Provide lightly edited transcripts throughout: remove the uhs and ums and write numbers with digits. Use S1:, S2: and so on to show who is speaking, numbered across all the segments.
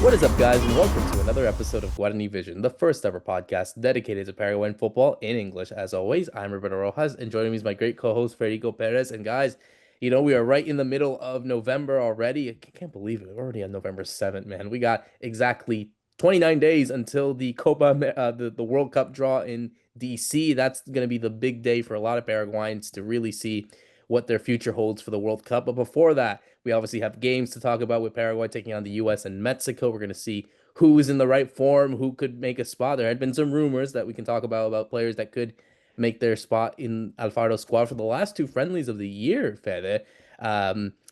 S1: What is up, guys, and welcome to another episode of Guarani Vision, the first ever podcast dedicated to Paraguayan football in English. As always, I'm Roberto Rojas, and joining me is my great co-host, Fede Perez. And guys, we are right in the middle of November already. I can't believe it. We're already on November 7th, man. We got exactly 29 days until the the World Cup draw in DC. That's going to be the big day for a lot of Paraguayans to really see what their future holds for the World Cup. But before that, we obviously have games to talk about with Paraguay taking on the U.S. and Mexico. We're going to see who is in the right form, who could make a spot. There had been some rumors that we can talk about players that could make their spot in Alfaro's squad for the last two friendlies of the year, Fede.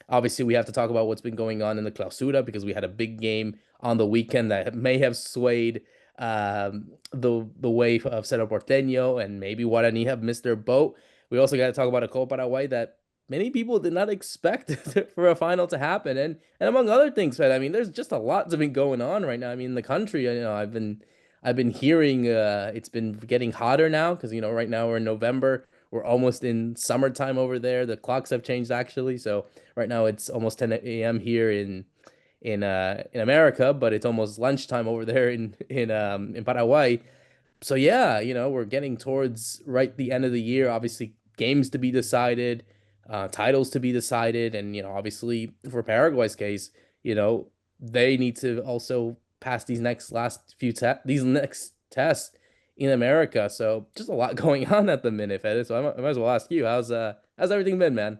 S1: Obviously, we have to talk about what's been going on in the Clausura because we had a big game on the weekend that may have swayed the way of Cerro Porteño, and maybe Guarani have missed their boat. We also got to talk about a Copa Paraguay that many people did not expect for a final to happen, and among other things, Fed. I mean, there's just a lot that's been going on right now. I mean, in the country, I've been hearing it's been getting hotter now because right now we're in November. We're almost in summertime over there. The clocks have changed actually, so right now it's almost 10 a.m. here in America, but it's almost lunchtime over there in Paraguay. So yeah, we're getting towards right the end of the year. Obviously, games to be decided, titles to be decided, and obviously for Paraguay's case, you know, they need to also pass these next tests in America. So just a lot going on at the minute, Fede. So I might as well ask you, how's everything been, man?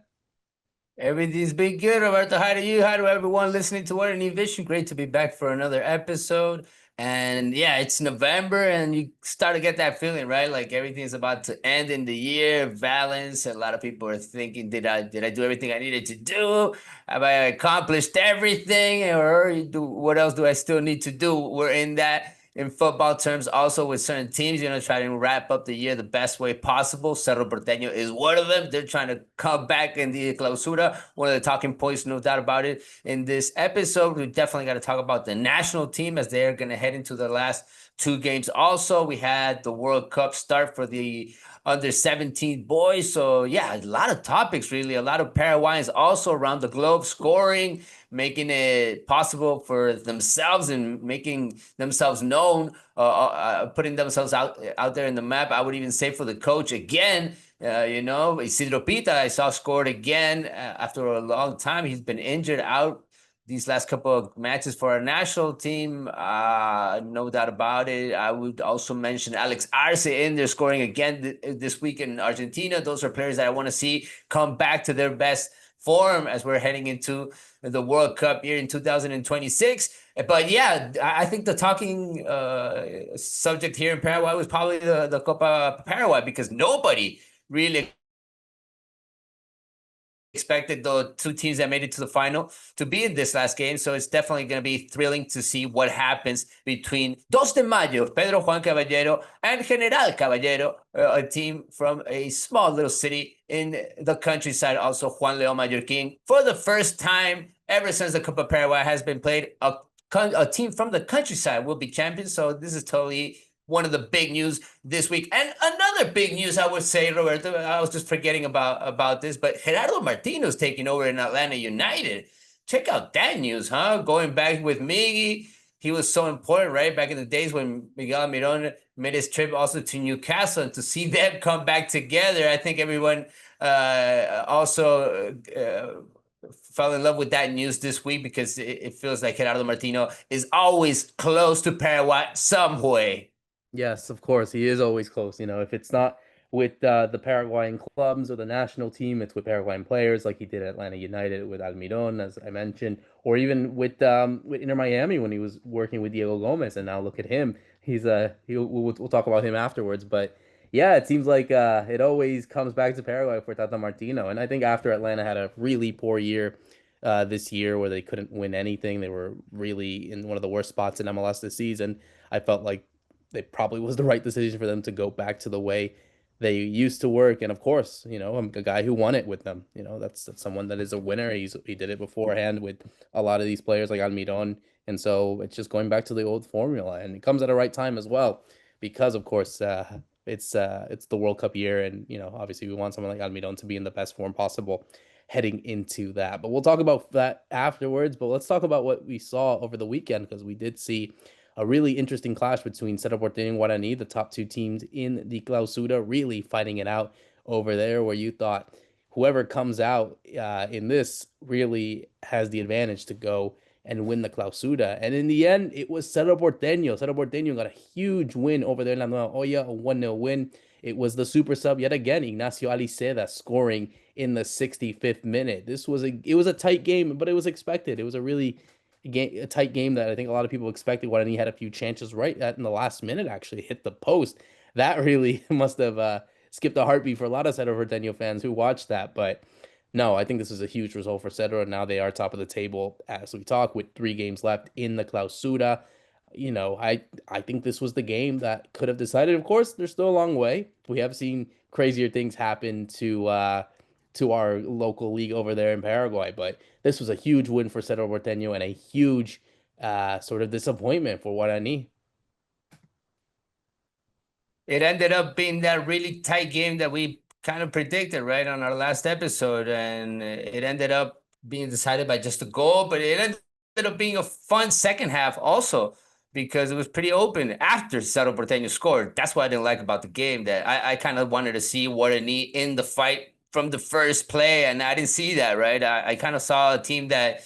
S2: Everything's been good, Roberto. Hi to you. Hi to everyone listening to Guarani Vision. Great to be back for another episode. And yeah, it's November, and you start to get that feeling, right? Like everything's about to end in the year, balance. A lot of people are thinking, did I do everything I needed to do? Have I accomplished everything, or what else do I still need to do? We're in that in football terms, also with certain teams, trying to wrap up the year the best way possible. Cerro Porteño is one of them. They're trying to come back in the clausura. One of the talking points, no doubt about it. In this episode, we definitely got to talk about the national team as they're going to head into the last two games. Also, we had the World Cup start for the under 17 boys. So yeah, a lot of topics, really. A lot of Paraguayans also around the globe scoring, making it possible for themselves and making themselves known, putting themselves out there in the map. I would even say for the coach again. Isidro Pita, I saw scored again after a long time. He's been injured out these last couple of matches for our national team. No doubt about it. I would also mention Alex Arce in there scoring again this week in Argentina. Those are players that I want to see come back to their best form as we're heading into the World Cup here in 2026. But yeah, I think the talking subject here in Paraguay was probably the Copa Paraguay, because nobody really expected the two teams that made it to the final to be in this last game. So it's definitely going to be thrilling to see what happens between Dos de Mayo, Pedro Juan Caballero, and General Caballero, a team from a small little city in the countryside, also Juan León Mallorquín. For the first time ever since the Copa Paraguay has been played, a team from the countryside will be champions. So this is totally one of the big news this week. And another big news, I would say, Roberto, I was just forgetting about this, but Gerardo Martino's taking over in Atlanta United. Check out that news, huh? Going back with Miggy. He was so important, right? Back in the days when Miguel Almiron made his trip also to Newcastle, and to see them come back together, I think everyone also fell in love with that news this week, because it feels like Gerardo Martino is always close to Paraguay some way.
S1: Yes, of course. He is always close. If it's not with the Paraguayan clubs or the national team, it's with Paraguayan players, like he did at Atlanta United with Almiron, as I mentioned, or even with Inter Miami when he was working with Diego Gomez. And now look at him. We'll talk about him afterwards. But yeah, it seems like it always comes back to Paraguay for Tata Martino. And I think after Atlanta had a really poor year this year where they couldn't win anything, they were really in one of the worst spots in MLS this season. I felt like it probably was the right decision for them to go back to the way they used to work. And of course, I'm a guy who won it with them. That's someone that is a winner. He did it beforehand with a lot of these players like Almiron. And so it's just going back to the old formula, and it comes at a right time as well, because of course it's the World Cup year, and obviously we want someone like Almiron to be in the best form possible heading into that. But we'll talk about that afterwards. But let's talk about what we saw over the weekend, because we did see a really interesting clash between Cerro Porteño and Guarani, the top two teams in the Clausura, really fighting it out over there, where you thought whoever comes out in this really has the advantage to go and win the Clausura. And in the end, it was Cerro Porteño. Cerro Porteño got a huge win over there in La Nueva Olla, a 1-0 win. It was the super sub yet again, Ignacio Aliceda, scoring in the 65th minute. It was a tight game, but it was expected. It was a tight game that I think a lot of people expected. Guarani had a few chances right at in the last minute, actually hit the post. That really must have skipped a heartbeat for a lot of Cerro Porteño fans who watched that. But no, I think this is a huge result for Cerro. Now they are top of the table as we talk with 3 games left in the Clausura. I think this was the game that could have decided. Of course, there's still a long way. We have seen crazier things happen to our local league over there in Paraguay, but this was a huge win for Cerro Porteño and a huge sort of disappointment for Guarani.
S2: It ended up being that really tight game that we kind of predicted, right, on our last episode. And it ended up being decided by just a goal, but it ended up being a fun second half also because it was pretty open after Cerro Porteño scored. That's what I didn't like about the game, that I kind of wanted to see Guarani in the fight from the first play, and I didn't see that, right? I kind of saw a team that,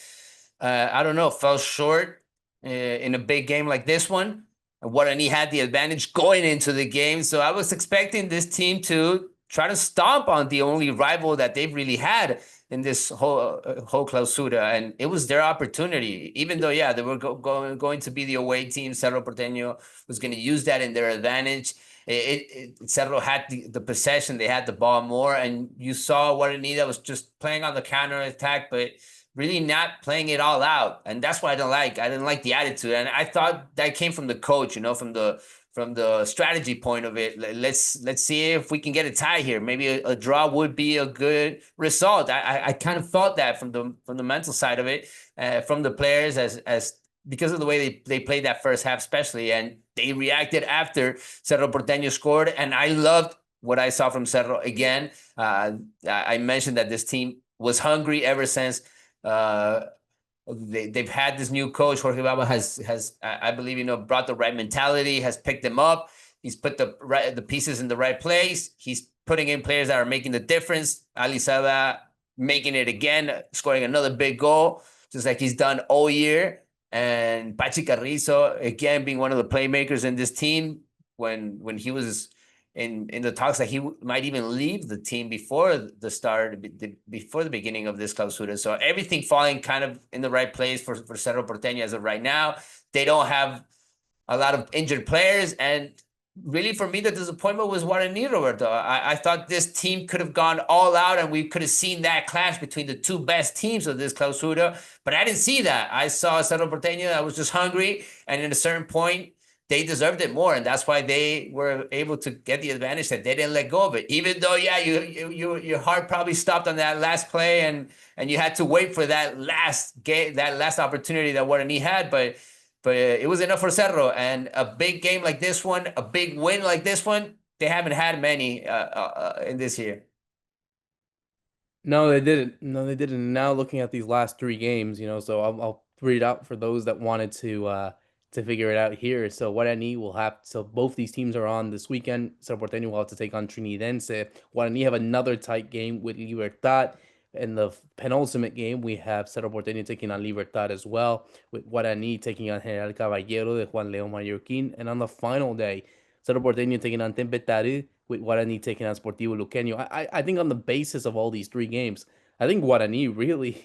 S2: I don't know, fell short in a big game like this one. Guarani had the advantage going into the game. So I was expecting this team to try to stomp on the only rival that they've really had in this whole clausura. And it was their opportunity, even though, yeah, they were going to be the away team. Cerro Porteño was going to use that in their advantage. Cerro had the possession. They had the ball more. And you saw Guarani that was just playing on the counter attack, but really not playing it all out. And that's what I didn't like. I didn't like the attitude. And I thought that came from the coach, from the strategy point of it. Let's see if we can get a tie here. Maybe a draw would be a good result. I kind of felt that from the mental side of it, from the players as because of the way they played that first half, especially, and they reacted after Cerro Porteño scored. And I loved what I saw from Cerro again. I mentioned that this team was hungry ever since they've had this new coach. Jorge Baba has I believe brought the right mentality, has picked them up. He's put the pieces in the right place. He's putting in players that are making the difference. Aliceda making it again, scoring another big goal, just like he's done all year. And Pachi Carrizo again being one of the playmakers in this team when he was in the talks that he might even leave the team before the beginning of this clausura. So everything falling kind of in the right place for Cerro Porteño as of right now. They don't have a lot of injured players. And really, for me, the disappointment was Guarani, Roberto. I thought this team could have gone all out and we could have seen that clash between the two best teams of this clausura. But I didn't see that. I saw Cerro Porteño that was just hungry. And at a certain point, they deserved it more, and that's why they were able to get the advantage, that they didn't let go of it. Even though, yeah, your heart probably stopped on that last play, and you had to wait for that last opportunity that Guarani had, but it was enough for Cerro. And a big game like this one, a big win like this one, they haven't had many in this year.
S1: No, they didn't. No, they didn't. Now looking at these last 3 games, so I'll read it out for those that wanted to figure it out here. So Guarani will have so both these teams are on this weekend. Cerro Porteño will have to take on Trinidense. Guarani have another tight game with Libertad. In the penultimate game, we have Cerro Porteño taking on Libertad as well, with Guarani taking on General Caballero de Juan León Mallorquín. And on the final day, Cerro Porteño taking on Tempetaru, with Guarani taking on Sportivo Luqueño. I think on the basis of all these 3 games, I think Guarani really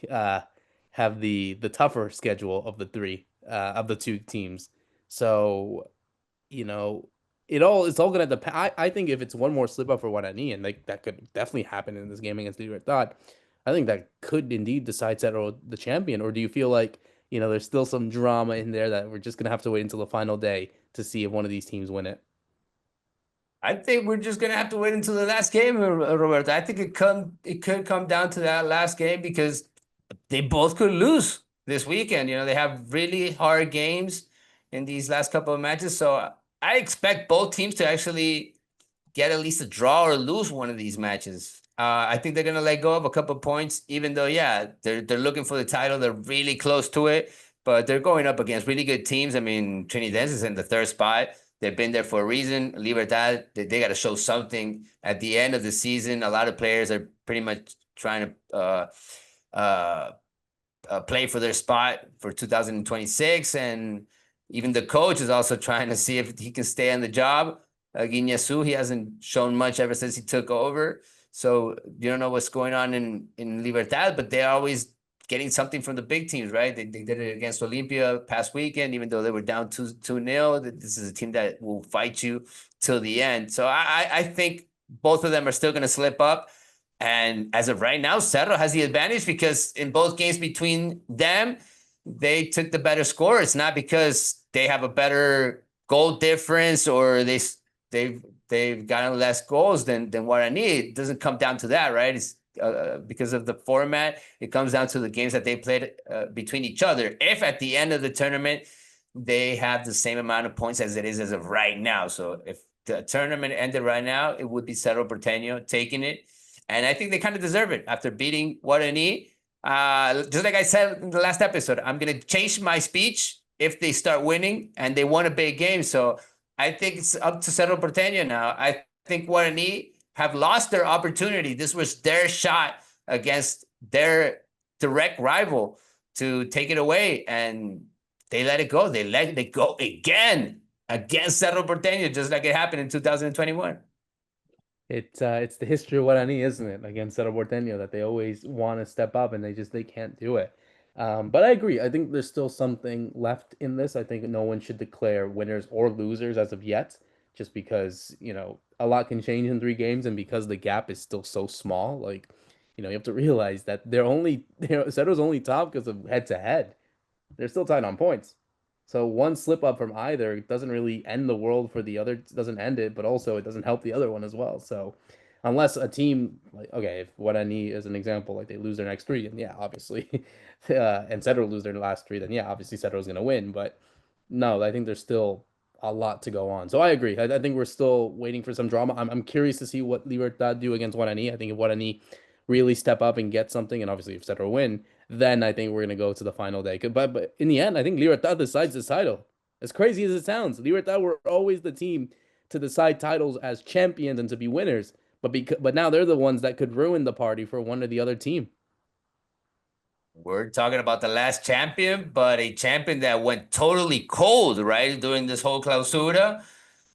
S1: have the tougher schedule of the 2 teams. So, it's all gonna depend. I think if it's one more slip up for Guarani, and that could definitely happen in this game against Libertad, I think that could indeed decide Cerro the champion. Or do you feel like, there's still some drama in there that we're just gonna have to wait until the final day to see if one of these teams win it?
S2: I think we're just gonna have to wait until the last game, Roberto. I think it could come down to that last game because they both could lose this weekend. They have really hard games in these last couple of matches. So I expect both teams to actually get at least a draw or lose one of these matches. I think they're gonna let go of a couple points, even though, yeah, they're looking for the title. They're really close to it, but they're going up against really good teams. I mean, Trinidad is in the third spot. They've been there for a reason. Libertad, they got to show something at the end of the season. A lot of players are pretty much trying to uh, play for their spot for 2026, and even the coach is also trying to see if he can stay on the job. Guiñazú, he hasn't shown much ever since he took over. So you don't know what's going on in Libertad, but they're always getting something from the big teams, right? They did it against Olimpia past weekend, even though they were down 2-0. This is a team that will fight you till the end. So I think both of them are still going to slip up. And as of right now, Cerro has the advantage because in both games between them, they took the better score. It's not because they have a better goal difference or they've gotten less goals than Guarani. It doesn't come down to that, right? It's because of the format. It comes down to the games that they played between each other. If at the end of the tournament they have the same amount of points as it is as of right now, so if the tournament ended right now, it would be Cerro Porteño taking it. And I think they kind of deserve it after beating Guarani. Just like I said in the last episode, I'm going to change my speech if they start winning, and they won a big game. So I think it's up to Cerro Porteño now. I think Guarani have lost their opportunity. This was their shot against their direct rival to take it away, and they let it go. They let it go again against Cerro Porteño, just like it happened in 2021.
S1: It's the history of Guarani, isn't it? Against Cerro Porteño, that they always want to step up and they can't do it. But I agree. I think there's still something left in this. I think no one should declare winners or losers as of yet, just because, a lot can change in 3 games, and because the gap is still so small, like, you have to realize that Cerro's only top because of head to head. They're still tied on points. So one slip up from either doesn't really end the world for the other, doesn't end it, but also it doesn't help the other one as well. So unless a team like, okay, if Guarani is an example, like they lose their next 3, and yeah, obviously, and Cedro lose their last 3, then yeah, obviously Cedro's gonna win. But no, I think there's still a lot to go on. So I agree. I think we're still waiting for some drama. I'm curious to see what Libertad do against Guarani. I think if Guarani really step up and get something, and obviously if Cedro win, then I think we're gonna go to the final day. But in the end, I think Libertad decides the title. As crazy as it sounds, Libertad were always the team to decide titles as champions and to be winners. But now they're the ones that could ruin the party for one or the other team.
S2: We're talking about the last champion, but a champion that went totally cold, right? During this whole clausura.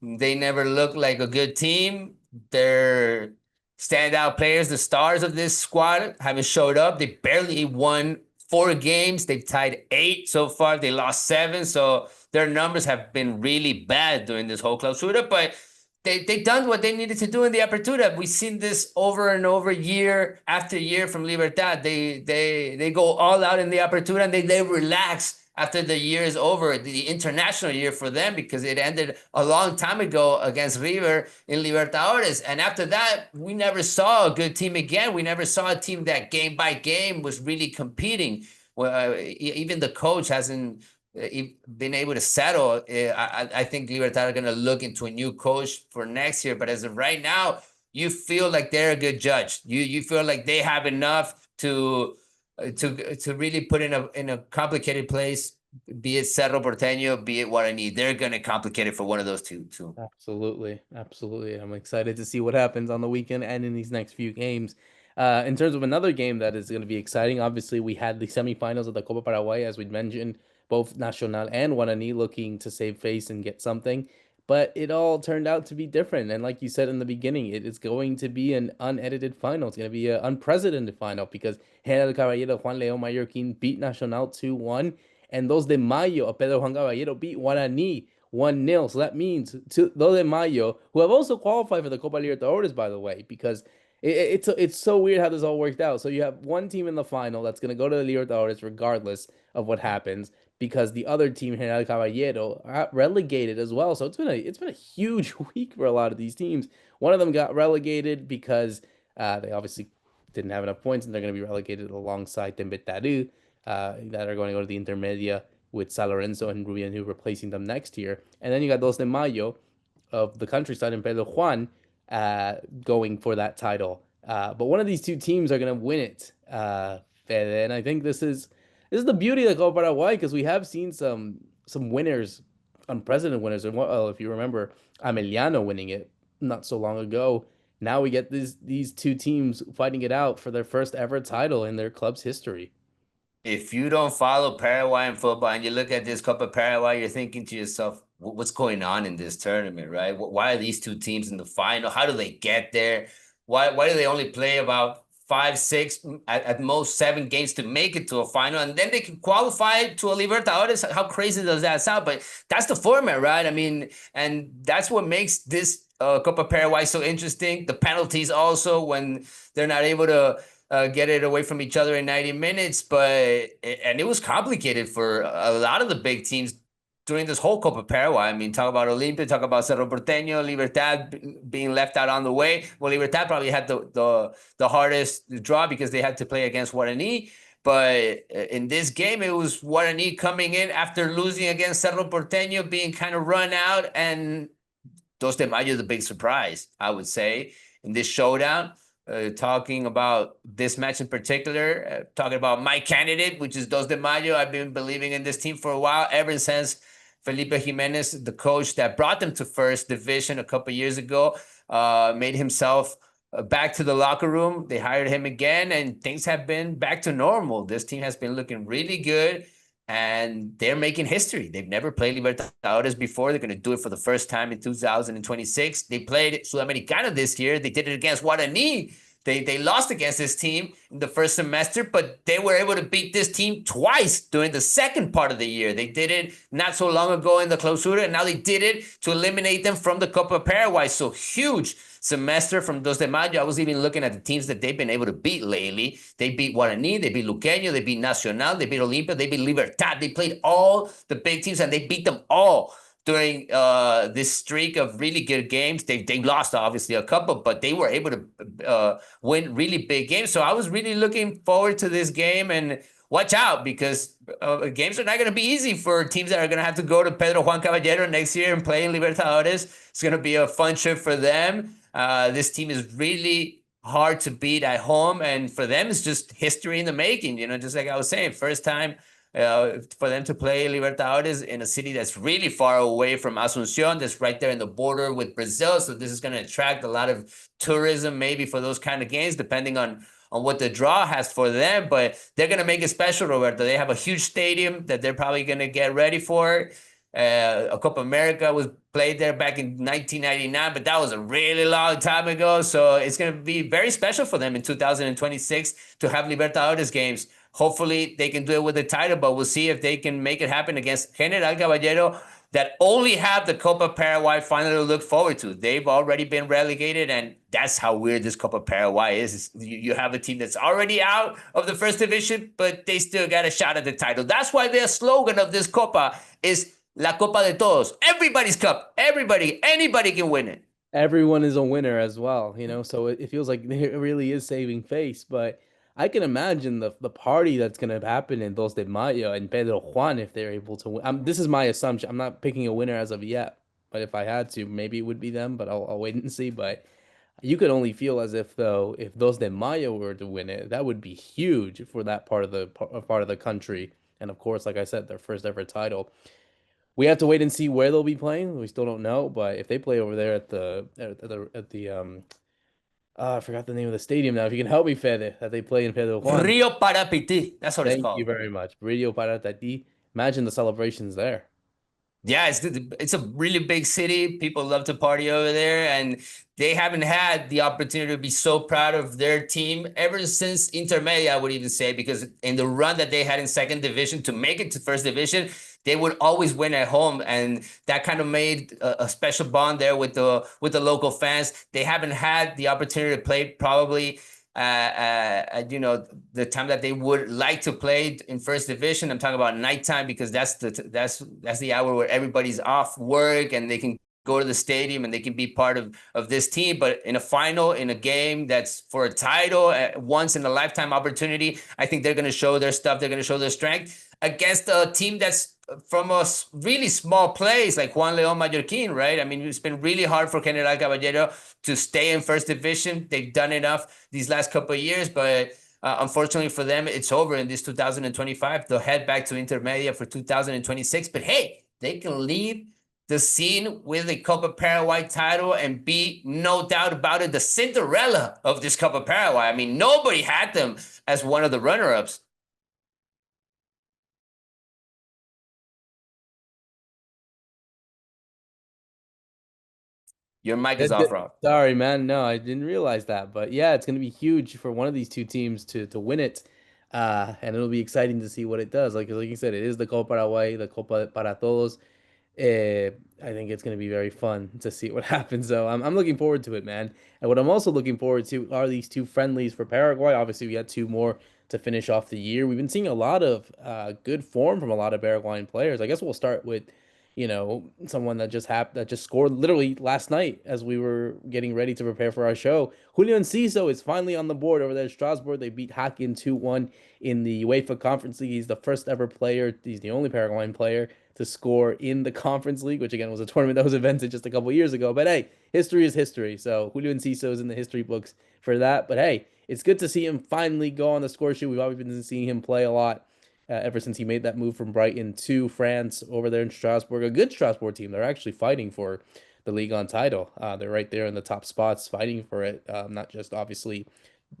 S2: They never looked like a good team. Their standout players, the stars of this squad, haven't showed up. They barely won 4 games. They've tied 8 so far. They lost 7. So their numbers have been really bad during this whole clausura, but they done what they needed to do in the Apertura. We've seen this over and over, year after year from Libertad. They go all out in the Apertura, and they relax after the year is over, the international year for them, because it ended a long time ago against River in Libertadores. And after that, we never saw a good team again. We never saw a team that game by game was really competing. Well, even the coach hasn't been able to settle. I think Libertad are going to look into a new coach for next year. But as of right now, you feel like they're a good judge. You feel like they have enough to really put in a complicated place, be it Cerro Porteño, be it Guarani. They're going to complicate it for one of those two too.
S1: Absolutely, absolutely. I'm excited to see what happens on the weekend and in these next few games. In terms of another game that is going to be exciting, obviously we had the semifinals of the Copa Paraguay, as we mentioned, both Nacional and Guarani looking to save face and get something, but it all turned out to be different. And like you said in the beginning, it is going to be an unedited final. It's going to be an unprecedented final because General Caballero, Juan León Mallorquín beat Nacional 2-1, and those de Mayo, Pedro Juan Caballero beat Guarani 1-0. So that means to those de Mayo, who have also qualified for the Copa Libertadores, by the way, because it's so weird how this all worked out. So you have one team in the final that's going to go to the Libertadores regardless of what happens, because the other team, General Caballero, got relegated as well. So it's been a huge week for a lot of these teams. One of them got relegated because they obviously didn't have enough points, and they're going to be relegated alongside Tembetaru, that are going to go to the Intermedia with San Lorenzo and Rubianu replacing them next year. And then you got Dos de Mayo of the countryside and Pedro Juan going for that title But one of these two teams are going to win it. And I think this is the beauty of the Copa Paraguay because we have seen some winners, unprecedented winners. And well, if you remember, Ameliano winning it not so long ago. Now we get these two teams fighting it out for their first ever title in their club's history.
S2: If you don't follow Paraguayan football and you look at this Copa Paraguay, you're thinking to yourself, what's going on in this tournament, right? Why are these two teams in the final? How do they get there? Why do they only play about five, six, at most 7 games to make it to a final? And then they can qualify to a Libertadores. How crazy does that sound? But that's the format, right? I mean, and that's what makes this Copa Paraguay so interesting. The penalties also when they're not able to get it away from each other in 90 minutes. And it was complicated for a lot of the big teams during this whole Copa Paraguay. I mean, talk about Olimpia, talk about Cerro Porteño, Libertad being left out on the way. Well, Libertad probably had the hardest draw because they had to play against Guarani. But in this game, it was Guarani coming in after losing against Cerro Porteño, being kind of run out. And Dos de Mayo, the big surprise, I would say, in this showdown. Talking about this match in particular, talking about my candidate, which is Dos de Mayo. I've been believing in this team for a while, ever since Felipe Jimenez, the coach that brought them to first division a couple years ago, made himself back to the locker room. They hired him again, and things have been back to normal. This team has been looking really good, and they're making history. They've never played Libertadores before. They're going to do it for the first time in 2026. They played Sudamericana this year. They did it against Guarani. They lost against this team in the first semester, but they were able to beat this team twice during the second part of the year. They did it not so long ago in the Clausura, and now they did it to eliminate them from the Copa Paraguay. So huge semester from Dos de Mayo. I was even looking at the teams that they've been able to beat lately. They beat Guarani, they beat Luqueño, they beat Nacional, they beat Olimpia, they beat Libertad. They played all the big teams, and they beat them all during this streak of really good games. They lost, obviously, a couple, but they were able to win really big games. So I was really looking forward to this game, and watch out, because games are not going to be easy for teams that are going to have to go to Pedro Juan Caballero next year and play in Libertadores. It's going to be a fun trip for them. This team is really hard to beat at home, and for them, it's just history in the making. Just like I was saying, first time for them to play Libertadores in a city that's really far away from Asunción, that's right there in the border with Brazil. So this is going to attract a lot of tourism, maybe for those kind of games, depending on what the draw has for them. But they're going to make it special, Roberto. They have a huge stadium that they're probably going to get ready for. A Copa America was played there back in 1999, but that was a really long time ago. So it's going to be very special for them in 2026 to have Libertadores games. Hopefully they can do it with the title, but we'll see if they can make it happen against General Caballero, that only have the Copa Paraguay final to look forward to. They've already been relegated, and that's how weird this Copa Paraguay is. You have a team that's already out of the first division, but they still got a shot at the title. That's why their slogan of this Copa is La Copa de Todos. Everybody's cup. Anybody can win it.
S1: Everyone is a winner as well, so it feels like it really is saving face. But I can imagine the party that's going to happen in Dos de Mayo and Pedro Juan if they're able to win. This is my assumption. I'm not picking a winner as of yet, but if I had to, maybe it would be them, but I'll wait and see. But you could only feel as if, though, if Dos de Mayo were to win it, that would be huge for that part of the country. And of course, like I said, their first ever title. We have to wait and see where they'll be playing. We still don't know, but if they play over there at the I forgot the name of the stadium now. If you can help me, Fede, that they play in Pedro Juan.
S2: Rio Parapiti. That's what it's
S1: Thank
S2: called.
S1: you very much. Rio Paratati. Imagine the celebrations there.
S2: Yeah, it's a really big city. People love to party over there, and they haven't had the opportunity to be so proud of their team ever since Intermedia, I would even say, because in the run that they had in second division to make it to first division, they would always win at home, and that kind of made a special bond there with the local fans. They haven't had the opportunity to play probably the time that they would like to play in first division. I'm talking about nighttime, because that's the hour where everybody's off work and they can go to the stadium and they can be part of this team. But in a final, in a game that's for a title, once in a lifetime opportunity, I think they're going to show their stuff. They're going to show their strength against a team that's from a really small place like Juan León Mallorquin, right? I mean, it's been really hard for General Caballero to stay in first division. They've done enough these last couple of years, but unfortunately for them, it's over in this 2025. They'll head back to Intermedia for 2026. But hey, they can leave the scene with a Copa Paraguay title and be, no doubt about it, the Cinderella of this Copa Paraguay. I mean, nobody had them as one of the runner-ups. Your mic is off, Rob.
S1: Sorry, man. No, I didn't realize that. But yeah, it's going to be huge for one of these two teams to win it. And it'll be exciting to see what it does. Like you said, it is the Copa Paraguay, the Copa para Todos. I think it's going to be very fun to see what happens. So I'm looking forward to it, man. And what I'm also looking forward to are these two friendlies for Paraguay. Obviously, we had two more to finish off the year. We've been seeing a lot of good form from a lot of Paraguayan players. I guess we'll start with, someone that just scored literally last night as we were getting ready to prepare for our show. Julio Enciso is finally on the board over there at Strasbourg. They beat Haken 2-1 in the UEFA Conference League. He's the first ever player. He's the only Paraguayan player to score in the Conference League, which again was a tournament that was invented just a couple years ago. But hey, history is history. So Julio Enciso is in the history books for that. But hey, it's good to see him finally go on the score sheet. We've always been seeing him play a lot ever since he made that move from Brighton to France over there in Strasbourg. A good Strasbourg team. They're actually fighting for the league on title. They're right there in the top spots fighting for it. Not just obviously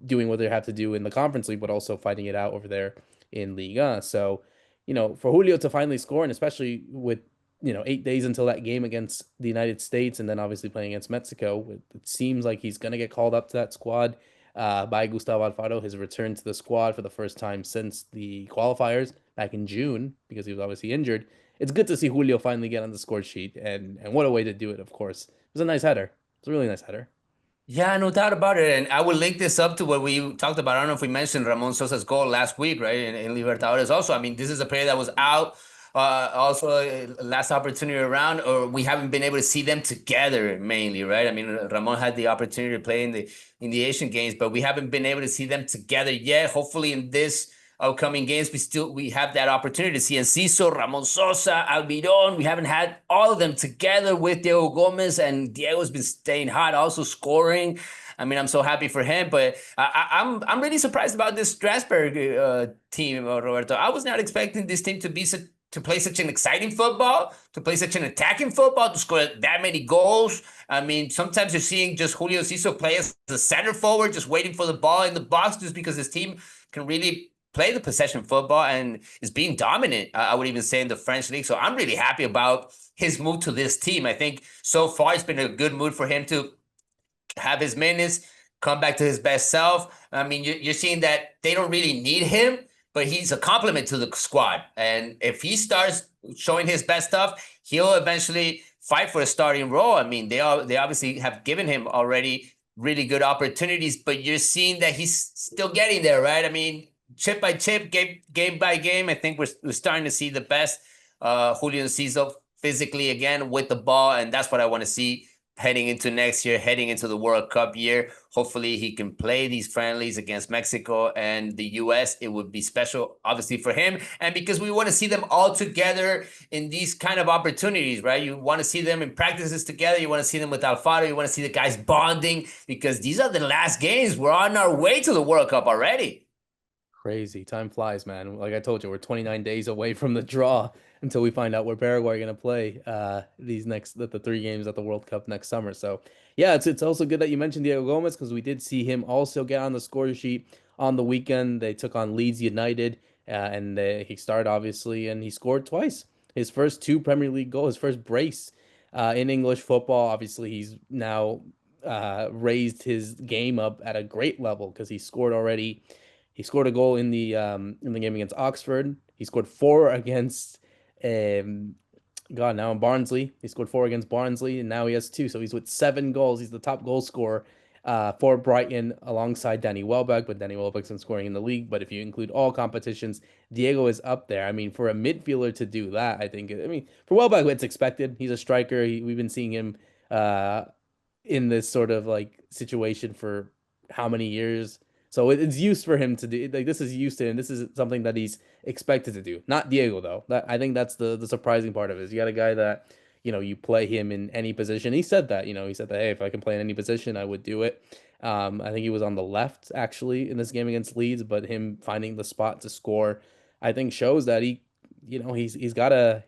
S1: doing what they have to do in the Conference League, but also fighting it out over there in Liga. So, for Julio to finally score, and especially with 8 days until that game against the United States, and then obviously playing against Mexico, it seems like he's gonna get called up to that squad by Gustavo Alfaro. His return to the squad for the first time since the qualifiers back in June because he was obviously injured. It's good to see Julio finally get on the score sheet, and what a way to do it! Of course, it was a nice header. It's a really nice header.
S2: Yeah, no doubt about it. And I will link this up to what we talked about. I don't know if we mentioned Ramon Sosa's goal last week, right? In Libertadores also. I mean, this is a player that was out also last opportunity around, or we haven't been able to see them together mainly, right? I mean, Ramon had the opportunity to play in the Asian games, but we haven't been able to see them together yet. Hopefully in this upcoming games, we have that opportunity to see Enciso, Ramon Sosa, Almiron. We haven't had all of them together with Diego Gomez, and Diego's been staying hot, also scoring. I mean, I'm so happy for him, but I'm really surprised about this Strasbourg team, Roberto. I was not expecting this team to play such an exciting football, to play such an attacking football, to score that many goals. I mean, sometimes you're seeing just Julio Ciso play as the center forward, just waiting for the ball in the box, just because his team can really play the possession football and is being dominant, I would even say, in the French league. So I'm really happy about his move to this team. I think so far it's been a good move for him to have his minutes, come back to his best self. I mean, you're seeing that they don't really need him, but he's a compliment to the squad. And if he starts showing his best stuff, he'll eventually fight for a starting role. I mean, they obviously have given him already really good opportunities, but you're seeing that he's still getting there, right? I mean, chip by chip, game by game, I think we're starting to see the best Julio Enciso physically again with the ball, and that's what I want to see heading into next year, heading into the World Cup year. Hopefully he can play these friendlies against Mexico and the US. It would be special, obviously, for him. And because we want to see them all together in these kind of opportunities, right? You want to see them in practices together. You want to see them with Alfaro. You want to see the guys bonding because these are the last games. We're on our way to the World Cup already.
S1: Crazy. Time flies, man. Like I told you, we're 29 days away from the draw until we find out where Paraguay are going to play the 3 games at the World Cup next summer. So, yeah, it's also good that you mentioned Diego Gomez because we did see him also get on the score sheet on the weekend. They took on Leeds United and he started obviously and he scored twice. His first two Premier League goals, his first brace in English football. Obviously, he's now raised his game up at a great level because he scored already. He scored a goal in the game against Oxford. He scored four against um now in Barnsley. He scored four against Barnsley, and now he has two. So he's with 7 goals. He's the top goal scorer for Brighton alongside Danny Welbeck, but Danny Welbeck's been scoring in the league. But if you include all competitions, Diego is up there. I mean, for a midfielder to do that, I mean, for Welbeck, it's expected. He's a striker. We've been seeing him uh, in this sort of like situation for how many years? So it's used for him to do like this is used to him. This is something that he's expected to do. Not Diego though. That I think that's the surprising part of it. Is you got a guy that, you play him in any position. He said that, he said that, hey, if I can play in any position, I would do it. I think he was on the left actually in this game against Leeds, but him finding the spot to score, I think shows that he's got a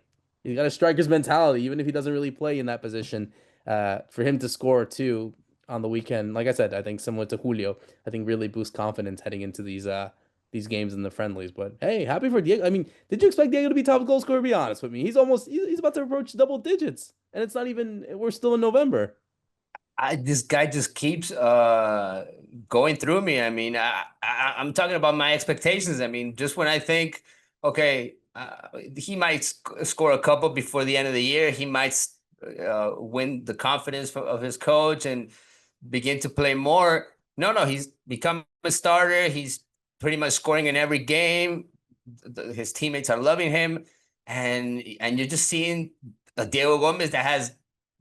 S1: striker's mentality, even if he doesn't really play in that position. For him to score too on the weekend, like I said, I think similar to Julio, I think really boosts confidence heading into these games in the friendlies. But hey, happy for Diego. I mean, did you expect Diego to be top goal scorer? Be honest with me. He's about to approach double digits, and it's not even. We're still in November.
S2: This guy just keeps going through me. I mean, I'm talking about my expectations. I mean, just when I think, okay, he might score a couple before the end of the year, he might win the confidence of his coach and begin to play more. No, no, he's become a starter. He's pretty much scoring in every game. His teammates are loving him, and you're just seeing a Diego Gomez that has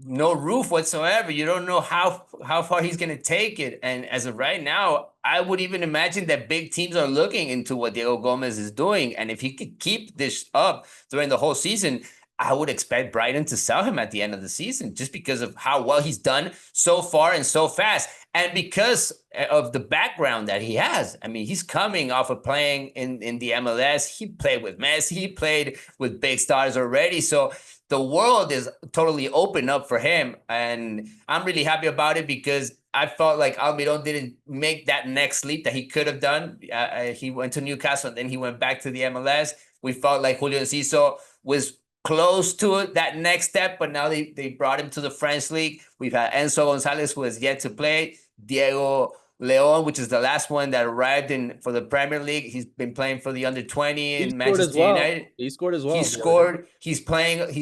S2: no roof whatsoever. You don't know how far he's going to take it. And as of right now, I would even imagine that big teams are looking into what Diego Gomez is doing. And if he could keep this up during the whole season, I would expect Brighton to sell him at the end of the season just because of how well he's done so far and so fast. And because of the background that he has. I mean, he's coming off of playing in the MLS. He played with Messi. He played with big stars already. So the world is totally open up for him. And I'm really happy about it because I felt like Almiron didn't make that next leap that he could have done. He went to Newcastle and then he went back to the MLS. We felt like Julio Enciso was close to it, that next step, but now they brought him to the French league. We've had Enzo Gonzalez, who has yet to play, Diego Leon, which is the last one that arrived in for the Premier League. He's been playing for the under 20
S1: He
S2: in
S1: scored as
S2: Manchester
S1: well.
S2: United.
S1: He scored as
S2: He
S1: well the other day.
S2: scored. He's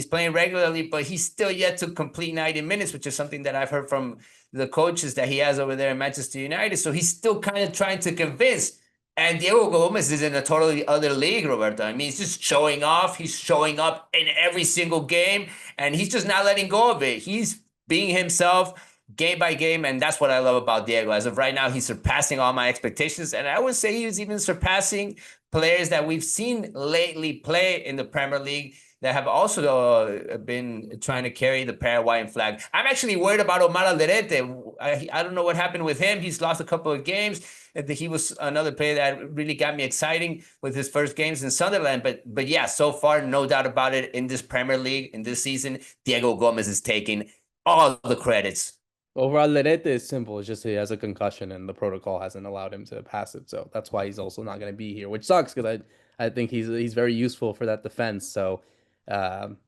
S2: playing regularly, but he's still yet to complete 90 minutes, which is something that I've heard from the coaches that he has over there in Manchester United. So he's still kind of trying to convince. And Diego Gomez is in a totally other league, Roberto. I mean, he's just showing off. He's showing up in every single game, and he's just not letting go of it. He's being himself game by game, and that's what I love about Diego. As of right now, he's surpassing all my expectations, and I would say he's even surpassing players that we've seen lately play in the Premier League that have also been trying to carry the Paraguayan flag. I'm actually worried about Omar Alderete. I don't know what happened with him. He's lost a couple of games. He was another player that really got me exciting with his first games in Sunderland. But yeah, so far, no doubt about it, in this Premier League, in this season, Diego Gomez is taking all the credits.
S1: Overall, Lerete is simple. It's just he has a concussion and the protocol hasn't allowed him to pass it. So that's why he's also not going to be here, which sucks because I think he's very useful for that defense. So um,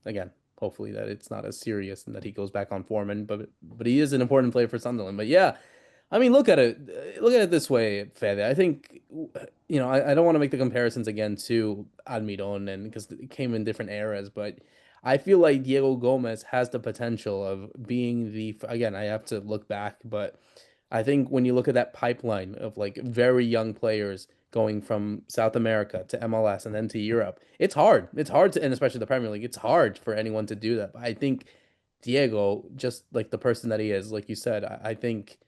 S1: again, hopefully that it's not as serious and that he goes back on form. But he is an important player for Sunderland. But yeah, I mean, look at it this way, Fede. I think I don't want to make the comparisons again to Almiron and because it came in different eras, but I feel like Diego Gomez has the potential of being again, I have to look back, but I think when you look at that pipeline of like very young players going from South America to MLS and then to Europe, it's hard. It's hard to, and especially the Premier League, it's hard for anyone to do that. But I think Diego, just like the person that he is, like you said, I think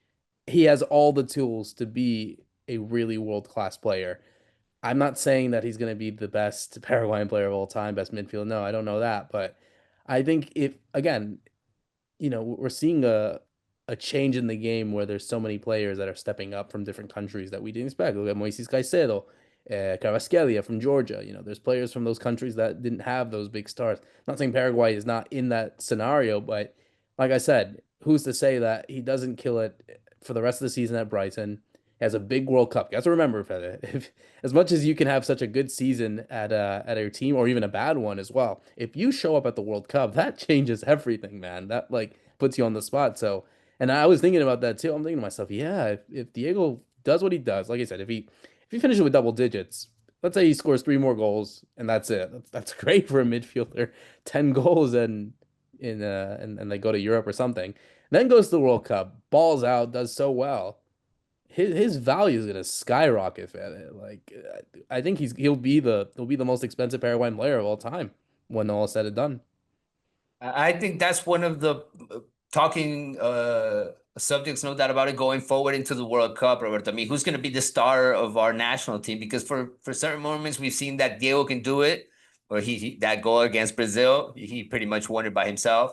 S1: he has all the tools to be a really world-class player. I'm not saying that he's going to be the best Paraguayan player of all time, best midfield. No, I don't know that, but I think if again, we're seeing a change in the game where there's so many players that are stepping up from different countries that we didn't expect. Look at Moises Caicedo, Carrasquelia from Georgia. There's players from those countries that didn't have those big stars. I'm not saying Paraguay is not in that scenario, but like I said, who's to say that he doesn't kill it for the rest of the season at Brighton? He has a big World Cup. You have to remember, Fede, if as much as you can have such a good season at your team or even a bad one as well, if you show up at the World Cup, that changes everything, man. That like puts you on the spot. So, and I was thinking about that too. I'm thinking to myself, yeah, if Diego does what he does, like I said, if he finishes with double digits, let's say he scores three more goals and that's it. That's great for a midfielder. 10 goals and they go to Europe or something. Then goes to the World Cup, balls out, does so well his value is gonna skyrocket, man. Like I think he'll be the most expensive Paraguayan player of all time when all is said and done.
S2: I think that's one of the talking subjects, no doubt about it, going forward into the World Cup, Roberto. I mean, who's going to be the star of our national team? Because for certain moments, we've seen that Diego can do it, or he that goal against Brazil, he pretty much won it by himself.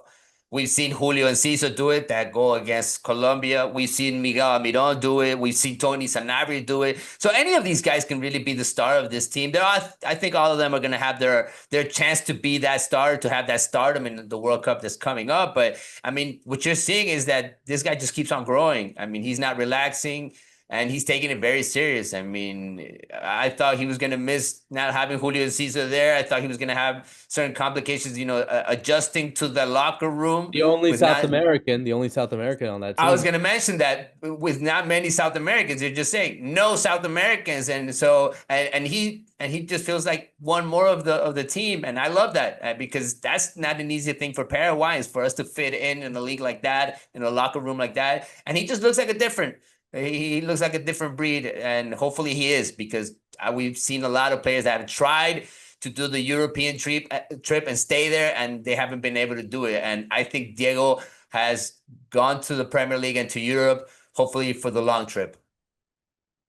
S2: We've seen Julio Enciso do it, that goal against Colombia. We've seen Miguel Almiron do it. We've seen Tony Sanabria do it. So any of these guys can really be the star of this team. I think all of them are going to have their chance to be that star, to have that stardom in the World Cup that's coming up. But I mean, what you're seeing is that this guy just keeps on growing. I mean, he's not relaxing. And he's taking it very serious. I mean, I thought he was going to miss not having Julio Enciso there. I thought he was going to have certain complications, adjusting to the locker room
S1: The only
S2: with
S1: South
S2: not.
S1: American, the only South American on that
S2: I was
S1: team.
S2: going to mention that with not many South Americans, they're just saying no South Americans, and so and he just feels like one more of the team, and I love that because that's not an easy thing for Paraguayans, for us to fit in a league like that, in a locker room like that, and he just looks like a different. He looks like a different breed, and hopefully he is, because we've seen a lot of players that have tried to do the European trip and stay there, and they haven't been able to do it. And I think Diego has gone to the Premier League and to Europe, hopefully for the long trip.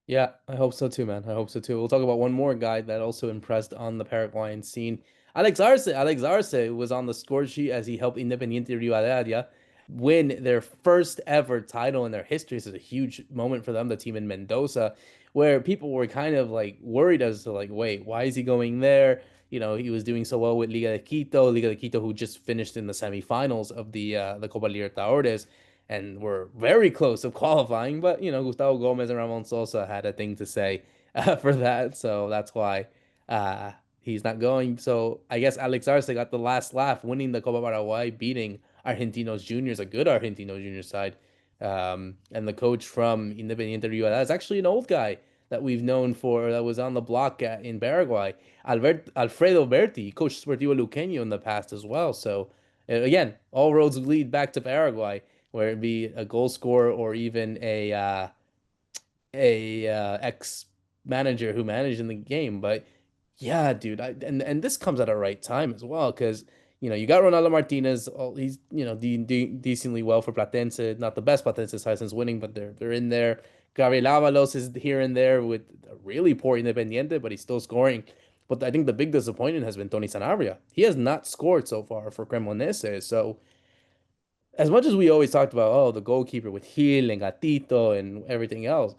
S1: Yeah, I hope so too, man. I hope so too. We'll talk about one more guy that also impressed on the Paraguayan scene. Alex Arce. Alex Arce was on the score sheet as he helped Independiente Rivadavia win their first ever title in their history. This is a huge moment for them, the team in Mendoza, where people were kind of like worried as to like, wait, why is he going there? You know, he was doing so well with Liga de Quito, who just finished in the semifinals of the Copa Libertadores and were very close of qualifying. But you know, Gustavo Gomez and Ramon Sosa had a thing to say for that, so that's why he's not going. So I guess Alex Arce got the last laugh, winning the Copa Paraguay, beating Argentinos Juniors, a good Argentinos Juniors side. And the coach from Independiente Rivadavia is actually an old guy that we've known for that was on the block in Paraguay. Alfredo Berti coached Sportivo Luqueño in the past as well. So again, all roads lead back to Paraguay, where it be a goal scorer or even a ex manager who managed in the game. But yeah, dude, and this comes at a right time as well because you know you got Ronaldo Martinez. He's decently well for Platense, not the best Platense side since winning, but they're in there. Gabriel Avalos is here and there with a really poor Independiente, but he's still scoring. But I think the big disappointment has been Tony Sanabria. He has not scored so far for Cremonese. So as much as we always talked about, oh, the goalkeeper with Gil and Gatito and everything else,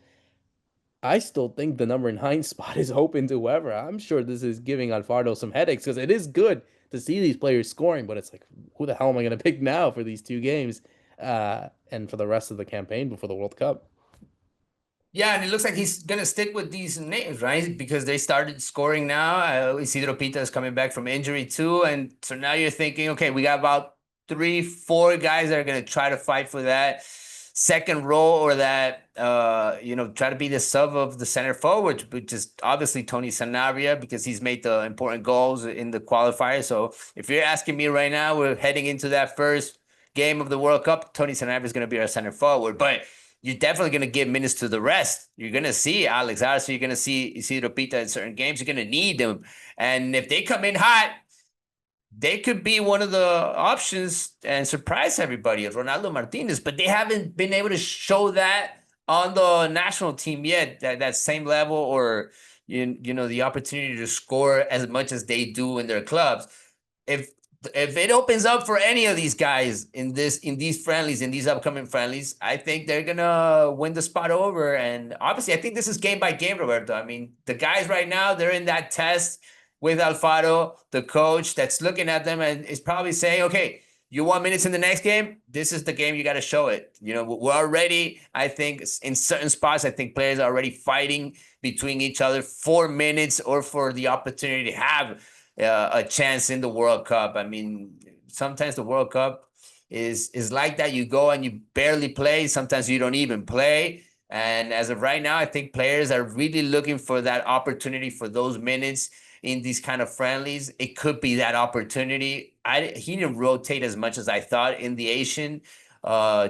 S1: I still think the number 9 spot is open to whoever. I'm sure this is giving Alfaro some headaches because it is good to see these players scoring, but it's like, who the hell am I going to pick now for these 2 games and for the rest of the campaign before the World Cup?
S2: Yeah, and it looks like he's gonna stick with these names, right? Because they started scoring now. Isidro Pita is coming back from injury too, and so now you're thinking, okay, we got about 3, 4 guys that are gonna try to fight for that second role, or that try to be the sub of the center forward, which is obviously Tony Sanabria, because he's made the important goals in the qualifier. So if you're asking me right now, we're heading into that first game of the World Cup. Tony Sanabria is gonna be our center forward, but you're definitely going to give minutes to the rest. You're going to see Alex Arce. You're going to see Isidro Pita in certain games. You're going to need them. And if they come in hot, they could be one of the options and surprise everybody, Ronaldo Martinez. But they haven't been able to show that on the national team yet, that same level, or the opportunity to score as much as they do in their clubs. If it opens up for any of these guys in these friendlies, in these upcoming friendlies, I think they're gonna win the spot over. And obviously, I think this is game by game, Roberto. I mean, the guys right now, they're in that test with Alfaro, the coach that's looking at them and is probably saying, okay, you want minutes in the next game? This is the game you got to show it. We're already, I think, in certain spots, I think players are already fighting between each other for minutes or for the opportunity to have a chance in the World Cup. I mean, sometimes the World Cup is like that. You go and you barely play. Sometimes you don't even play. And as of right now, I think players are really looking for that opportunity for those minutes in these kind of friendlies. It could be that opportunity. He didn't rotate as much as I thought in the Asian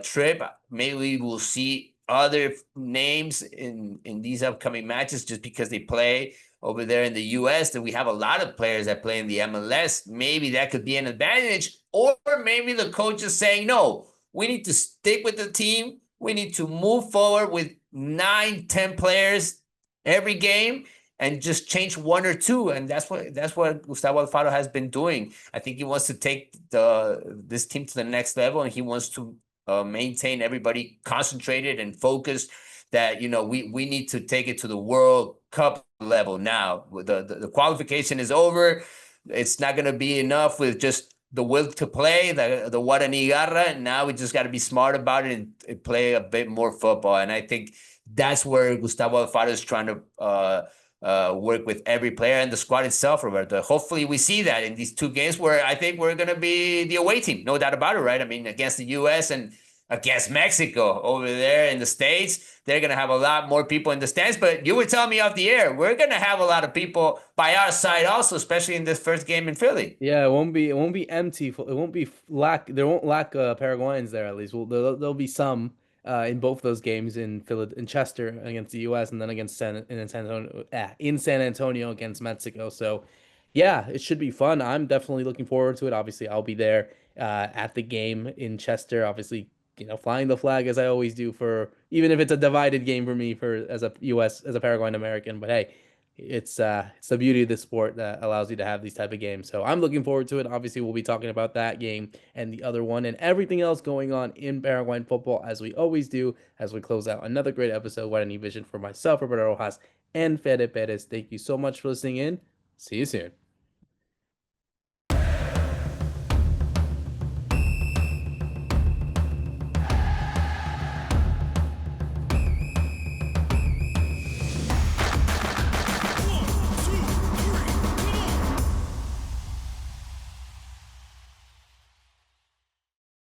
S2: trip. Maybe we'll see other names in these upcoming matches just because they play over there in the US, that we have a lot of players that play in the MLS. Maybe that could be an advantage, or maybe the coach is saying, no, we need to stick with the team We need to move forward with 9, 10 players every game and just change one or two. And that's what Gustavo Alfaro has been doing. I think he wants to take this team to the next level, and he wants to maintain everybody concentrated and focused. That we need to take it to the World Cup level now. The qualification is over. It's not going to be enough with just the will to play, the Guarani garra. Now we just got to be smart about it and play a bit more football. And I think that's where Gustavo Alfaro is trying to work with every player and the squad itself, Roberto. Hopefully we see that in these two games where I think we're going to be the away team. No doubt about it, right? I mean, against the U.S. and against Mexico over there in the States, they're going to have a lot more people in the stands. But you were telling me off the air, we're going to have a lot of people by our side also, especially in this first game in Philly.
S1: Yeah, it won't be empty. It won't be lack. There won't lack Paraguayans there at least. Well, there'll be some in both those games in Chester against the U.S. and then against San Antonio in San Antonio against Mexico. So yeah, it should be fun. I'm definitely looking forward to it. Obviously, I'll be there at the game in Chester. Obviously, flying the flag as I always do for even if it's a divided game for me for as a U.S. as a Paraguayan American. But hey, it's the beauty of the sport that allows you to have these type of games. So I'm looking forward to it. Obviously, we'll be talking about that game and the other one and everything else going on in Paraguayan football as we always do as we close out another great episode of Guarani Vision for myself, Roberto Rojas, and Fede Perez. Thank you so much for listening in. See you soon.